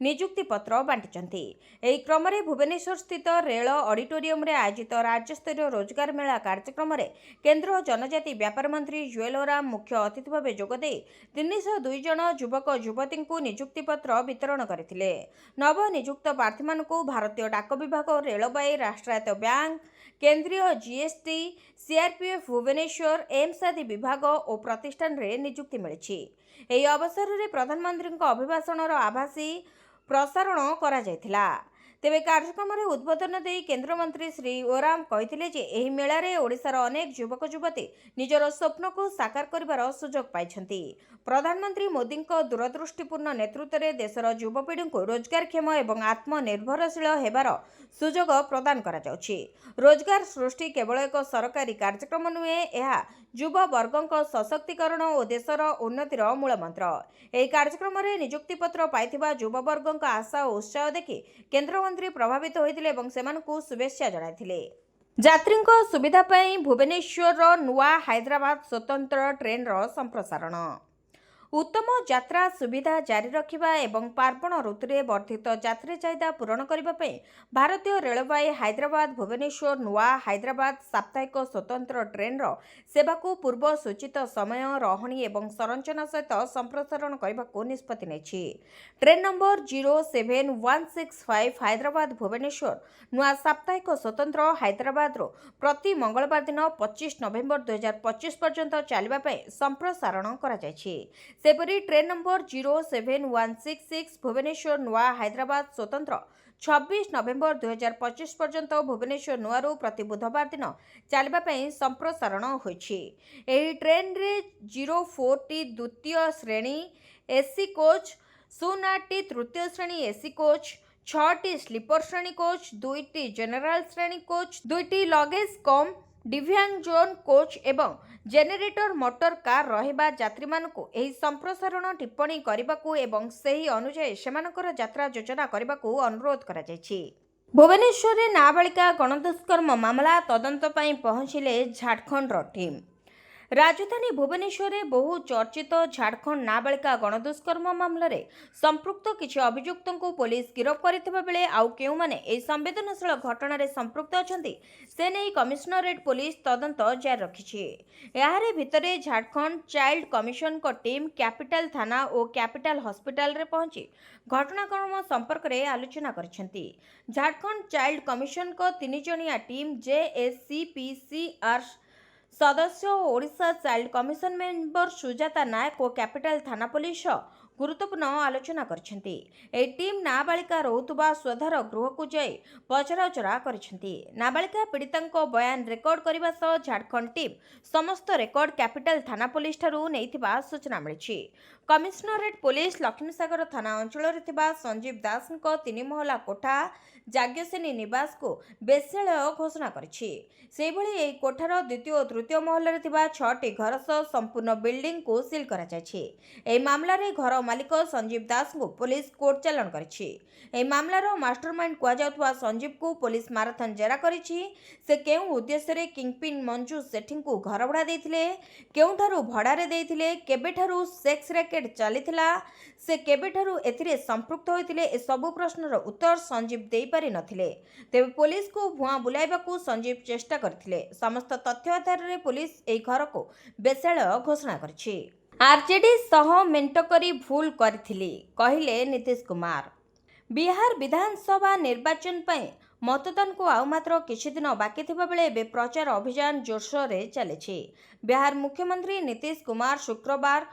ନିଯୁକ୍ତି ପତ୍ର ବାଣ୍ଟିଛନ୍ତି। ଏହି କ୍ରମରେ ଭୁବନେଶ୍ୱରସ୍ଥିତ ରେଳ ଅଡିଟୋରିୟମରେ ଆୟୋଜିତ ରାଜ୍ୟସ୍ତରୀୟ ରୋଜଗାର ମେଳା କାର୍ଯ୍ୟକ୍ରମରେ କେନ୍ଦ୍ର ଜନଜାତି ବ୍ୟାପାର ମନ୍ତ୍ରୀ ଜୁଏଲ ଓରାମ ମୁଖ୍ୟ ଅତିଥି ଭାବେ ଯୋଗଦେଇ 302 ଜଣ ଯୁବକ ଯୁବତୀଙ୍କୁ ନିଯୁକ୍ତି ପତ୍ର ବିତରଣ କରିଥିଲେ। ନବନିଯୁକ୍ତ ପ୍ରାର୍ଥୀମାନଙ୍କୁ ଭାରତୀୟ ଡାକ ବିଭାଗ, ରେଳବାଇ, ରାଷ୍ଟ୍ରାୟତ୍ତ ବ୍ୟାଙ୍କ, କେନ୍ଦ୍ରୀୟ ଜିଏସଟି, ସିଆରପିଏଫ୍, ଭୁବନେଶ୍ୱର ଏମ୍ସ ଆଦି ବିଭାଗ ଓ ପ୍ରତିଷ୍ଠାନରେ ନିଯୁକ୍ତି ମିଳିଛି। ଏହି ଅବସରରେ ପ୍ରଧାନମନ୍ତ୍ରୀଙ୍କ ଅଭିଭାଷଣର ଆଭାସୀ ପ୍ରସାରଣ କରାଯାଇଥିଲା। ତେବେ କାର୍ଯ୍ୟକ୍ରମରେ ଉଦ୍ବୋଧନ ଦେଇ କେନ୍ଦ୍ରମନ୍ତ୍ରୀ ଶ୍ରୀ ଓରାମ କହିଥିଲେ ଯେ ଏହି ମେଳାରେ ଓଡ଼ିଶାର ଅନେକ ଯୁବକ ଯୁବତୀ ନିଜର ସ୍ୱପ୍ନକୁ ସାକାର କରିବାର ସୁଯୋଗ ପାଇଛନ୍ତି। ପ୍ରଧାନମନ୍ତ୍ରୀ ମୋଦିଙ୍କ ଦୂରଦୃଷ୍ଟିପୂର୍ଣ୍ଣ ନେତୃତ୍ୱରେ ଦେଶର ଯୁବପିଢ଼ିଙ୍କୁ ରୋଜଗାରକ୍ଷମ ଏବଂ ଆତ୍ମନିର୍ଭରଶୀଳ ହେବାର ସୁଯୋଗ ପ୍ରଦାନ କରାଯାଉଛି। ରୋଜଗାର ସୃଷ୍ଟି କେବଳ ଏକ ସରକାରୀ କାର୍ଯ୍ୟକ୍ରମ ନୁହେଁ, ଏହା ଯୁବବର୍ଗଙ୍କ ସଶକ୍ତିକରଣ ଓ ଦେଶର ଉନ୍ନତିର ମୂଳମନ୍ତ୍ର। ଏହି କାର୍ଯ୍ୟକ୍ରମରେ ନିଯୁକ୍ତିପତ୍ର ପାଇଥିବା ଯୁବବର୍ଗଙ୍କ ଆଶା ଓ ଉତ୍ସାହ ଦେଖି କେନ୍ଦ୍ରମନ୍ତ୍ରୀ ପ୍ରଭାବିତ ହୋଇଥିଲେ ଏବଂ ସେମାନଙ୍କୁ ଶୁଭେଚ୍ଛା ଜଣାଇଥିଲେ। ଯାତ୍ରୀଙ୍କ ସୁବିଧା ପାଇଁ ଭୁବନେଶ୍ୱର ନୂଆ ହାଇଦ୍ରାବାଦ ସ୍ୱତନ୍ତ୍ର ଟ୍ରେନ୍ର ସମ୍ପ୍ରସାରଣ। उत्तम यात्रा सुविधा जारी रखिबा एवं पार्वण ऋतुरे वर्धित यात्री चाहिदा पूरण करबा पई भारतीय रेलवे हैदराबाद भुवनेश्वर नुआ हैदराबाद साप्ताहिक स्वतंत्र ट्रेन रो सेवा को पूर्व सूचित समय रहणी एवं संरचना सहित संप्रसारण करबा को निष्पत्ति नेछि। ट्रेन नंबर 07165 हैदराबाद भुवनेश्वर नुआ साप्ताहिक स्वतंत्र हैदराबाद रो प्रति मंगलवार दिन 25 नवेम्बर 2025 पर्यंत चलबा पई संप्रसारण करा जायछि। सेपरी ट्रेन नंबर 07166 भुवनेश्वर नुआ हैदराबाद स्वतंत्र 26 नवेम्बर 2025 पर्यंत भुवनेश्वर नुआरू प्रति बुधवार दिन चलबा संप्रसारण होइछि। एही ट्रेन रे 04 टी द्वितीय श्रेणी एसी कोच 08 टी तृतीय श्रेणी एसी कोच 6 टी स्लीपर श्रेणी कोच 2 टी जनरल श्रेणी कोच 2 टी लगेज कम डिव्यांग जोन कोच एवं जेनेरेटर मोटर कार रहिबा यात्री मानकु एही संप्रसारण टिप्पणी करबाकू एवं सही अनुसार सेमानकर यात्रा योजना करबाकू अनुरोध करा जायछि। भुवनेश्वर रे नाबालिका गणदुष्कर्म मामला तदंत पई पहुंचिले झारखंड रो टीम। राजधानी भुवनेश्वर में बहु चर्चित झारखंड नाबालिका गणदुष्कर्म मामलें संपृक्त किसी अभियुक्त को पुलिस गिरफ्त करथिबा बेले आउ केउ माने एही संवेदनशील घटना संपृक्त अछंती से नहीं कमिशनरेट पुलिस तदंत जारी रखिछि। यारे भितरे झारखंड चाइल्ड कमिशन को टीम कैपिटल थाना और कैपिटल हॉस्पिटल रे पहुंची घटनाक्रम संपर्क में आलोचना करछंती। झारखंड चाइल्ड कमिशन को 3 जणिया टीम JSCPCR सदस्य Odisha child commission member Sujata Nayak और कैपिटल थाना पुलिस गुरुत्वपूर्ण आलोचना करछंती। ए टीम नाबालिका रहुतबा स्वधार गृह को जाई पचराउचरा करछंती। नाबालिका पीड़िता बयान रेकर्ड करने सह झारखंड टीम समस्त रेकर्ड कैपिटल थाना पुलिस ठारू नैथिबा सूचना मिलिछि। कमिशनरेट पुलिस लक्ष्मीसागर थाना अंचल संजीव दास 3 महला कोठा जाग्यसेनी निवास को बेश्यालय घोषणा करिछि। सेहिभଳି ଏହି कोठार द्वितीय और तृतीय महल 6टी घर सह संपूर्ण बिल्डिंग को सील करा जायछि। ଏହି ମାମଲାରେ घर मालिक संजीव दास को पुलिस कोर्ट चालाण करिछि। ଏହି ମାମଲାର ମାଷ୍ଟରମାଇଣ୍ଡ କୁହାଯାଉଥିବା संजीव को पुलिस माराथन जेरा करिछि। से केउ उद्देश्य रे किंगपिन मंजू सेठी को घर भड़ा देथिले, केउठारू भड़ारे देथिले, केबेठारू सेक्स रैकेट चलीथिला, से केबेठारू एथिरे संपृक्त होइथिले ए सब प्रश्नर उत्तर संजीव देई पारि नथिले। तेबे पुलिस को भुआ बुलाइबाकू संजीव चेष्टा करथिले। समस्त तथ्य आधार रे पुलिस एही घर को बेश्यालय घोषणा करिछि। आरजेडी सह मेंट करी भूल करथिली कहिले नीतीश कुमार। बिहार विधानसभा निर्वाचन पई मतदान को आउ मात्र किछि दिन बाकी थिबा बेले बे प्रचार अभियान जोरसोर रे चलेछि। बिहार मुख्यमंत्री नीतीश कुमार शुक्रवार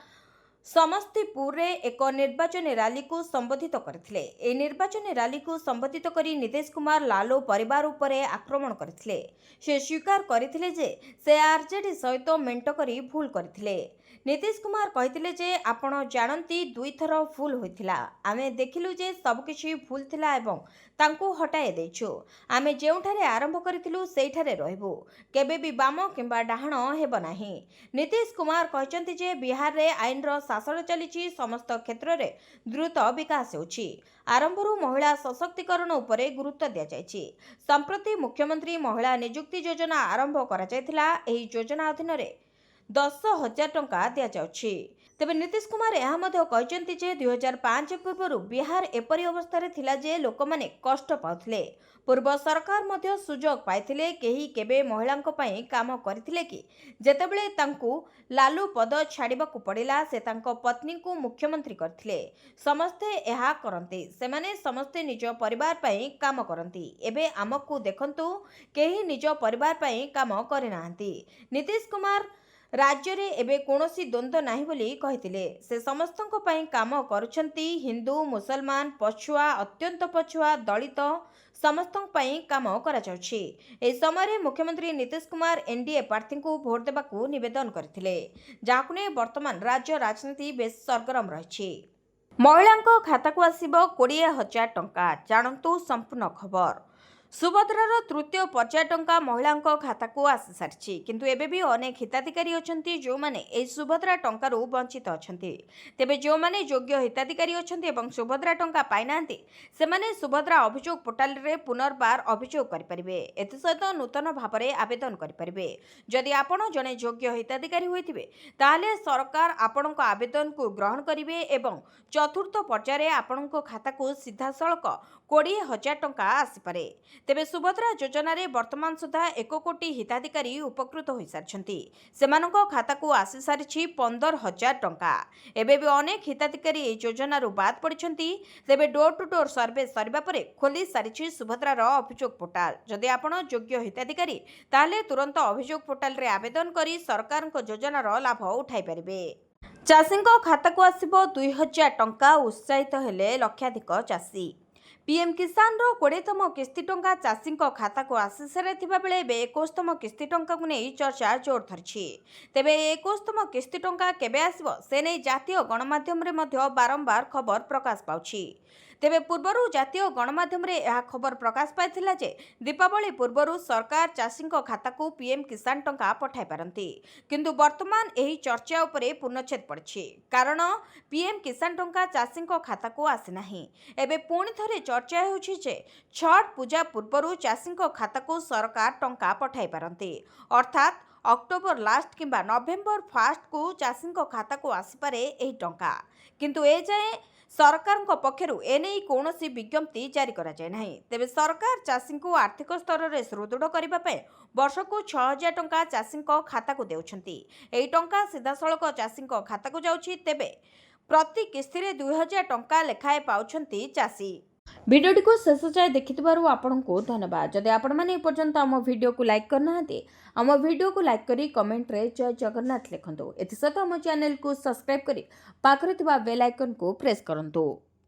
समस्तीपुर रे एक निर्वाचन रैली को संबोधित करथिले। ए निर्वाचन रैली को संबोधित करी नीतीश कुमार लालू परिवार उपरे आक्रमण करथिले। से स्वीकार करथिले जे से आरजेडी सहित मेंट करी भूल करथिले। नीतीश कुमार कहिथिले जे आपण जानती 2 थर भूल होइथिला। आमे देखिलु जे सब किछि भूल थिला एवं तांको हटाए देछु। आमे जेउठारे आरंभ करिथिलु सेइठारे रहबो, केबे भी बाम किंबा डाहण हेबो नाही। नीतीश कुमार कहचंती जे बिहार रे आईन रो शासन चलीछि, समस्त क्षेत्र रे द्रुत विकास होछि। आरंभरू महिला सशक्तिकरण उपरे गुरुत्व दिया जायछि। संप्रति मुख्यमंत्री महिला नियुक्ति योजना आरंभ करा जायथिला। एही योजना अधीन रे 10,000 टंका दिया जाउछि। तेबे नीतीश कुमार यह मध्य कहचंती जे 2005 पूर्व बिहार एपरी अवस्था रे थिला जे लोकमाने कष्ट पाउथिले। पूर्व सरकार मध्य सुजोग पाइथिले। केही केबे महिलांको पई काम करथिले कि जेतेबेले तांकू लालू पद छाड़िबाकू पड़िला से तांको पत्नी को मुख्यमंत्री करथिले। समस्ते यहा करंती, सेमाने समस्ते निज परिवार पई काम करंती। एबे आमकू देखंतु केही निज परिवार पई काम करिनांती। नीतीश कुमार राज्य रे एबे कोनोसी द्वंद्व नाही बोली कहिथिले। से समस्तंको पई काम करूछंती। हिंदू मुसलमान पछुआ अत्यंत पछुआ दलित समस्तंक पई काम करा जाउछि। ए समय मुख्यमंत्री नीतीश कुमार एनडीए प्रार्थी को भोट देबाकू निवेदन करथिले, जाहाकू ने वर्तमान राज्य राजनीति बेस सरगरम रहिछि। महिलांको खाता को आसीबो 20,000 टंका। जानंतु संपूर्ण खबर। ସୁଭଦ୍ରାର ତୃତୀୟ ପର୍ଯ୍ୟାୟ ଟଙ୍କା ମହିଳାଙ୍କ ଖାତାକୁ ଆସି ସାରିଛି, କିନ୍ତୁ ଏବେ ବି ଅନେକ ହିତାଧିକାରୀ ଅଛନ୍ତି ଯେଉଁମାନେ ଏହି ସୁଭଦ୍ରା ଟଙ୍କାରୁ ବଞ୍ଚିତ ଅଛନ୍ତି। ତେବେ ଯେଉଁମାନେ ଯୋଗ୍ୟ ହିତାଧିକାରୀ ଅଛନ୍ତି ଏବଂ ସୁଭଦ୍ରା ଟଙ୍କା ପାଇନାହାନ୍ତି, ସେମାନେ ସୁଭଦ୍ରା ଅଭିଯୋଗ ପୋର୍ଟାଲରେ ପୁନର୍ବାର ଅଭିଯୋଗ କରିପାରିବେ। ଏଥିସହିତ ନୂତନ ଭାବରେ ଆବେଦନ କରିପାରିବେ। ଯଦି ଆପଣ ଜଣେ ଯୋଗ୍ୟ ହିତାଧିକାରୀ ହୋଇଥିବେ, ତାହେଲେ ସରକାର ଆପଣଙ୍କ ଆବେଦନକୁ ଗ୍ରହଣ କରିବେ ଏବଂ ଚତୁର୍ଥ ପର୍ଯ୍ୟାୟରେ ଆପଣଙ୍କ ଖାତାକୁ ସିଧାସଳଖ 20,000 ଟଙ୍କା ଆସିପାରେ। ତେବେ ସୁଭଦ୍ରା ଯୋଜନାରେ ବର୍ତ୍ତମାନ ସୁଦ୍ଧା 1 କୋଟି ହିତାଧିକାରୀ ଉପକୃତ ହୋଇସାରିଛନ୍ତି। ସେମାନଙ୍କ ଖାତାକୁ ଆସିସାରିଛି 15,000 ଟଙ୍କା। ଏବେ ବି ଅନେକ ହିତାଧିକାରୀ ଏହି ଯୋଜନାରୁ ବାଦ୍ ପଡ଼ିଛନ୍ତି। ତେବେ ଡୋର ଟୁ ଡୋର ସର୍ଭେ ସରିବା ପରେ ଖୋଲି ସାରିଛି ସୁଭଦ୍ରାର ଅଭିଯୋଗ ପୋର୍ଟାଲ। ଯଦି ଆପଣ ଯୋଗ୍ୟ ହିତାଧିକାରୀ, ତାହେଲେ ତୁରନ୍ତ ଅଭିଯୋଗ ପୋର୍ଟାଲରେ ଆବେଦନ କରି ସରକାରଙ୍କ ଯୋଜନାର ଲାଭ ଉଠାଇପାରିବେ। ଚାଷୀଙ୍କ ଖାତାକୁ ଆସିବ 2,000 ଟଙ୍କା, ଉତ୍ସାହିତ ହେଲେ ଲକ୍ଷାଧିକ ଚାଷୀ। ପିଏମ୍ କିଷାନର 20ତମ କିସ୍ତି ଟଙ୍କା ଚାଷୀଙ୍କ ଖାତାକୁ ଆସି ସାରିଥିବା ବେଳେ ଏବେ 21ତମ କିସ୍ତି ଟଙ୍କାକୁ ନେଇ ଚର୍ଚ୍ଚା ଜୋର ଧରିଛି। ତେବେ 21ତମ କିସ୍ତି ଟଙ୍କା କେବେ ଆସିବ, ସେ ନେଇ ଜାତୀୟ ଗଣମାଧ୍ୟମରେ ମଧ୍ୟ ବାରମ୍ବାର ଖବର ପ୍ରକାଶ ପାଉଛି। ତେବେ ପୂର୍ବରୁ ଜାତୀୟ ଗଣମାଧ୍ୟମରେ ଏହା ଖବର ପ୍ରକାଶ ପାଇଥିଲା ଯେ ଦୀପାବଳି ପୂର୍ବରୁ ସରକାର ଚାଷୀଙ୍କ ଖାତାକୁ ପିଏମ୍ କିଷାନ ଟଙ୍କା ପଠାଇ ପାରନ୍ତି। କିନ୍ତୁ ବର୍ତ୍ତମାନ ଏହି ଚର୍ଚ୍ଚା ଉପରେ ପୂର୍ଣ୍ଣଚ୍ଛେଦ ପଡ଼ିଛି, କାରଣ ପିଏମ୍ କିଷାନ ଟଙ୍କା ଚାଷୀଙ୍କ ଖାତାକୁ ଆସିନାହିଁ। ଏବେ ପୁଣି ଥରେ ଚର୍ଚ୍ଚା ହେଉଛି ଯେ ଛଟ୍ ପୂଜା ପୂର୍ବରୁ ଚାଷୀଙ୍କ ଖାତାକୁ ସରକାର ଟଙ୍କା ପଠାଇ ପାରନ୍ତି, ଅର୍ଥାତ୍ ଅକ୍ଟୋବର ଲାଷ୍ଟ କିମ୍ବା ନଭେମ୍ବର ଫାଷ୍ଟକୁ ଚାଷୀଙ୍କ ଖାତାକୁ ଆସିପାରେ ଏହି ଟଙ୍କା। କିନ୍ତୁ ଏଯାଏଁ ସରକାରଙ୍କ ପକ୍ଷରୁ ଏନେଇ କୌଣସି ବିଜ୍ଞପ୍ତି ଜାରି କରାଯାଇ ନାହିଁ। ତେବେ ସରକାର ଚାଷୀଙ୍କୁ ଆର୍ଥିକ ସ୍ତରରେ ସୁଦୃଢ଼ କରିବା ପାଇଁ ବର୍ଷକୁ 6,000 ଟଙ୍କା ଚାଷୀଙ୍କ ଖାତାକୁ ଦେଉଛନ୍ତି। ଏହି ଟଙ୍କା ସିଧାସଳଖ ଚାଷୀଙ୍କ ଖାତାକୁ ଯାଉଛି। ତେବେ ପ୍ରତି କିସ୍ତିରେ 2,000 ଟଙ୍କା ଲେଖାଏଁ ପାଉଛନ୍ତି ଚାଷୀ। ଭିଡ଼ିଓଟିକୁ ଶେଷ ଯାଏ ଦେଖିଥିବାରୁ ଆପଣଙ୍କୁ ଧନ୍ୟବାଦ। ଯଦି ଆପଣମାନେ ଏପର୍ଯ୍ୟନ୍ତ ଆମ ଭିଡ଼ିଓକୁ ଲାଇକ୍ କରିନାହାନ୍ତି, ଆମ ଭିଡ଼ିଓକୁ ଲାଇକ୍ କରି କମେଣ୍ଟରେ ଜୟ ଜଗନ୍ନାଥ ଲେଖନ୍ତୁ। ଏଥିସହିତ ଆମ ଚ୍ୟାନେଲକୁ ସବସ୍କ୍ରାଇବ୍ କରି ପାଖରେ ଥିବା ବେଲ୍ ଆଇକନ୍କୁ ପ୍ରେସ୍ କରନ୍ତୁ।